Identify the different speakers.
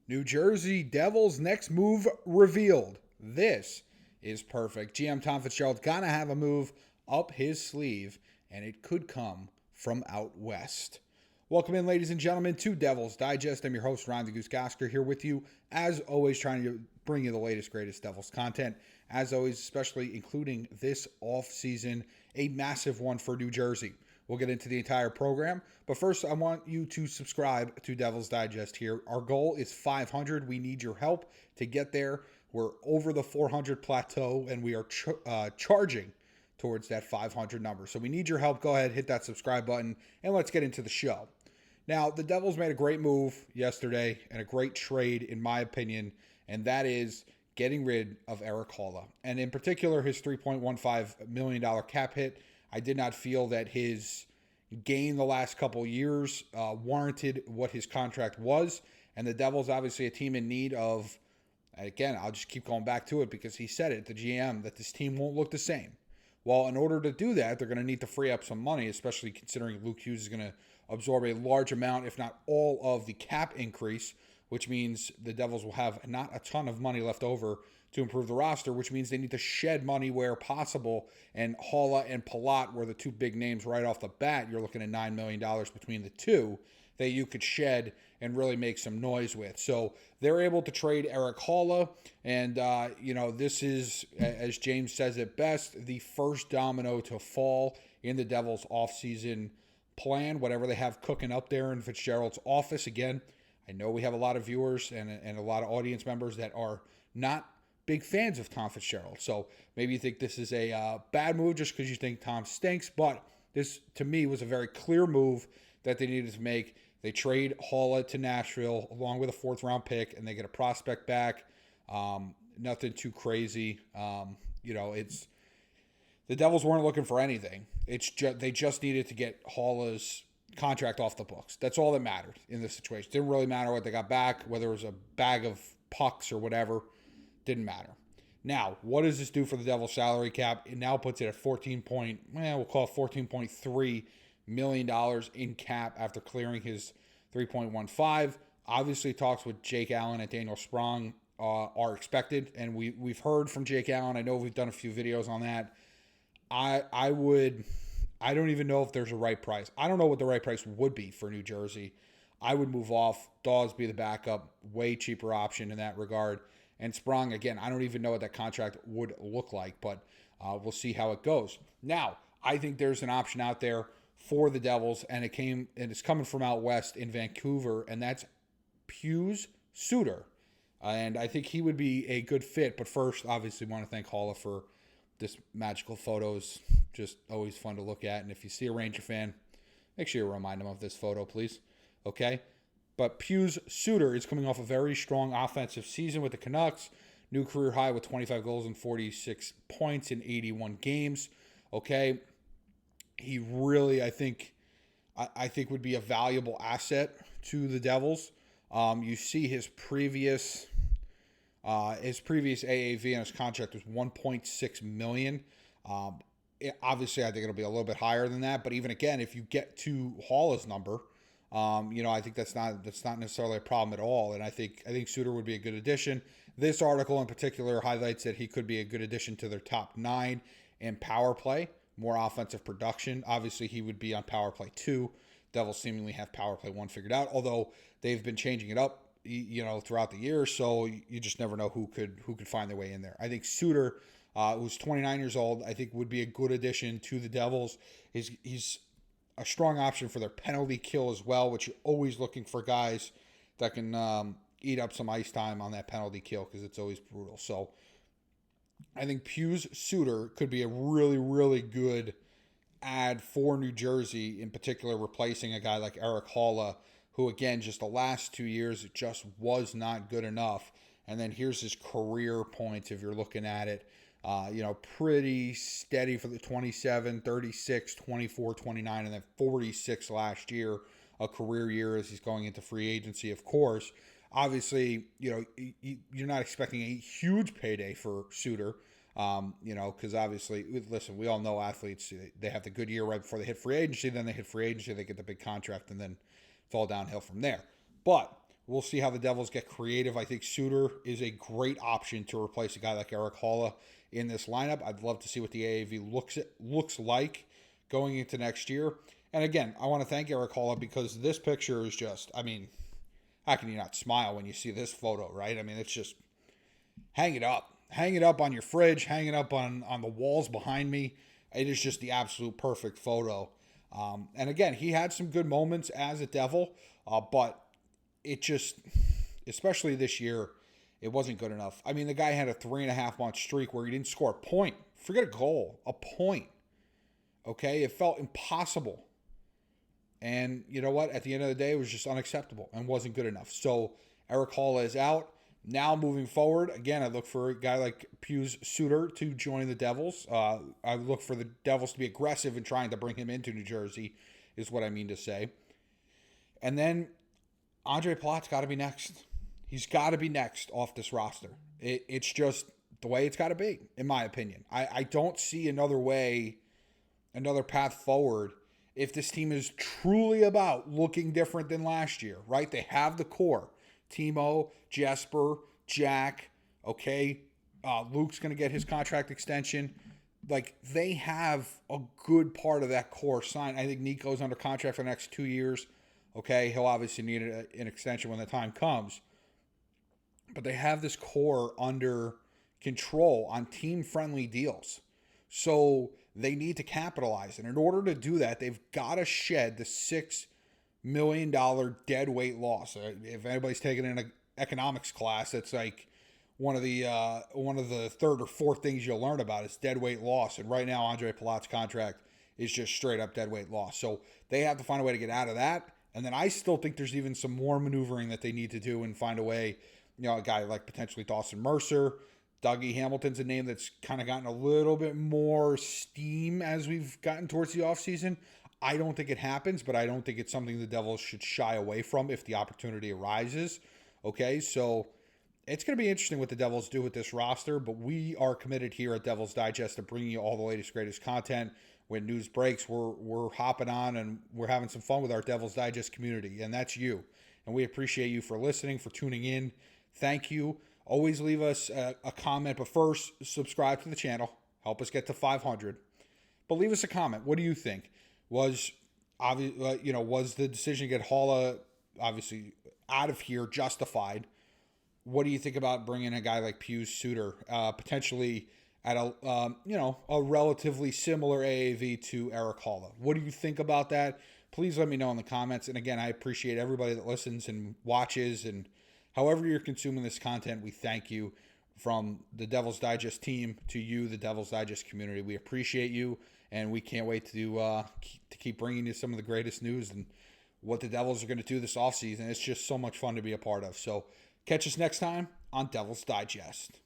Speaker 1: New Jersey Devils' next move revealed. This is perfect. GM Tom Fitzgerald gonna have a move up his sleeve, and it could come from out west. Welcome in, ladies and gentlemen, to Devils Digest. I'm your host, Ron the Gosiker, here with you, as always, trying to bring you the latest, greatest Devils content. As always, especially including this offseason, a massive one for New Jersey. We'll get into the entire program, but first I want you to subscribe to Devils Digest here. Our goal is 500. We need your help to get there. We're over the 400 plateau, and we are charging towards that 500 number. So we need your help. Go ahead, hit that subscribe button, and let's get into the show. Now, the Devils made a great move yesterday and a great trade, in my opinion, and that is getting rid of Erik Haula. And in particular, his $3.15 million cap hit. I did not feel that his gain the last couple years warranted what his contract was. And the Devils, obviously a team in need of, again, I'll just keep going back to it because he said it, the GM, that this team won't look the same. Well, in order to do that, they're going to need to free up some money, especially considering Luke Hughes is going to absorb a large amount, if not all, of the cap increase, which means the Devils will have not a ton of money left over to improve the roster, which means they need to shed money where possible. And Haula and Palat were the two big names right off the bat. You're looking at $9 million between the two that you could shed and really make some noise with. So they're able to trade Erik Haula. And, this is, as James says it best, the first domino to fall in the Devils offseason plan, whatever they have cooking up there in Fitzgerald's office. Again, I know we have a lot of viewers and a lot of audience members that are not big fans of Tom Fitzgerald. So maybe you think this is a bad move just because you think Tom stinks. But this, to me, was a very clear move that they needed to make. They trade Haula to Nashville along with a fourth-round pick, and they get a prospect back. Nothing too crazy. It's the Devils weren't looking for anything. They just needed to get Haula's contract off the books. That's all that mattered in this situation. Didn't really matter what they got back, whether it was a bag of pucks or whatever. Didn't matter. Now, what does this do for the Devils salary cap? It now puts it at $14.3 million in cap after clearing his 3.15. Obviously, talks with Jake Allen and Daniel Sprong are expected, and we've heard from Jake Allen. I know we've done a few videos on that. I don't even know if there's a right price. I don't know what the right price would be for New Jersey. I would move off. Daws be the backup. Way cheaper option in that regard. And Sprong, again, I don't even know what that contract would look like, but we'll see how it goes. Now, I think there's an option out there for the Devils, and it's coming from out west in Vancouver, and that's Hughes Suter. And I think he would be a good fit. But first, obviously, want to thank Haula for this magical photos. Just always fun to look at. And if you see a Ranger fan, make sure you remind them of this photo, please. Okay? But Hughes Suter is coming off a very strong offensive season with the Canucks. New career high with 25 goals and 46 points in 81 games. Okay? He really, I think would be a valuable asset to the Devils. You see his previous AAV on his contract was $1.6 million. Obviously, I think it'll be a little bit higher than that. But even again, if you get to Haula's number, I think that's not necessarily a problem at all. And I think Suter would be a good addition. This article in particular highlights that he could be a good addition to their top 9 in power play, more offensive production. Obviously, he would be on power play 2. Devils seemingly have power play 1 figured out, although they've been changing it up, throughout the year. So you just never know who could find their way in there. I think Suter, who's 29 years old, I think would be a good addition to the Devils. He's a strong option for their penalty kill as well, which you're always looking for guys that can eat up some ice time on that penalty kill because it's always brutal. So I think Hughes Suter could be a really, really good add for New Jersey, in particular replacing a guy like Erik Haula, who, again, just the last 2 years, it just was not good enough. And then here's his career points if you're looking at it. Pretty steady for the 27, 36, 24, 29, and then 46 last year, a career year as he's going into free agency, of course. Obviously, you're not expecting a huge payday for Suter, because obviously, listen, we all know athletes, they have the good year right before they hit free agency, then they hit free agency, they get the big contract, and then fall downhill from there. But We'll see how the Devils get creative. I think Suter is a great option to replace a guy like Erik Haula in this lineup. I'd love to see what the AAV looks like going into next year. And again, I want to thank Erik Haula because this picture is just, I mean, how can you not smile when you see this photo, right? I mean, it's just, hang it up. Hang it up on your fridge, hang it up on the walls behind me. It is just the absolute perfect photo. And again, he had some good moments as a Devil, but it just, especially this year, it wasn't good enough. I mean, the guy had a 3.5-month streak where he didn't score a point. Forget a goal, a point. Okay? It felt impossible. And you know what? At the end of the day, it was just unacceptable and wasn't good enough. So Erik Haula is out. Now moving forward, again, I look for a guy like Pius Suter to join the Devils. I look for the Devils to be aggressive in trying to bring him into New Jersey, is what I mean to say. And then Andre Plat's got to be next. He's got to be next off this roster. It's just the way it's got to be, in my opinion. I don't see another way, another path forward if this team is truly about looking different than last year, right? They have the core. Timo, Jesper, Jack, okay? Luke's going to get his contract extension. Like, they have a good part of that core signed. I think Nico's under contract for the next 2 years. Okay, he'll obviously need an extension when the time comes. But they have this core under control on team-friendly deals. So they need to capitalize. And in order to do that, they've got to shed the $6 million dead weight loss. If anybody's taking an economics class, it's like one of the third or fourth things you'll learn about is dead weight loss. And right now, Andre Palat's contract is just straight up dead weight loss. So they have to find a way to get out of that. And then I still think there's even some more maneuvering that they need to do and find a way. You know, a guy like potentially Dawson Mercer, Dougie Hamilton's a name that's kind of gotten a little bit more steam as we've gotten towards the offseason. I don't think it happens, but I don't think it's something the Devils should shy away from if the opportunity arises. Okay, so it's going to be interesting what the Devils do with this roster, but we are committed here at Devils Digest to bringing you all the latest, greatest content. When news breaks, we're hopping on and we're having some fun with our Devils Digest community, and that's you. And we appreciate you for listening, for tuning in. Thank you. Always leave us a comment, but first, subscribe to the channel. Help us get to 500. But leave us a comment. What do you think? Was the decision to get Haula obviously out of here justified? What do you think about bringing a guy like Pius Suter, potentially at a relatively similar AAV to Erik Haula? What do you think about that? Please let me know in the comments. And again, I appreciate everybody that listens and watches, and however you're consuming this content, we thank you. From the Devils Digest team to you, the Devils Digest community, we appreciate you, and we can't wait to keep bringing you some of the greatest news and what the Devils are going to do this offseason. It's just so much fun to be a part of. So catch us next time on Devils Digest.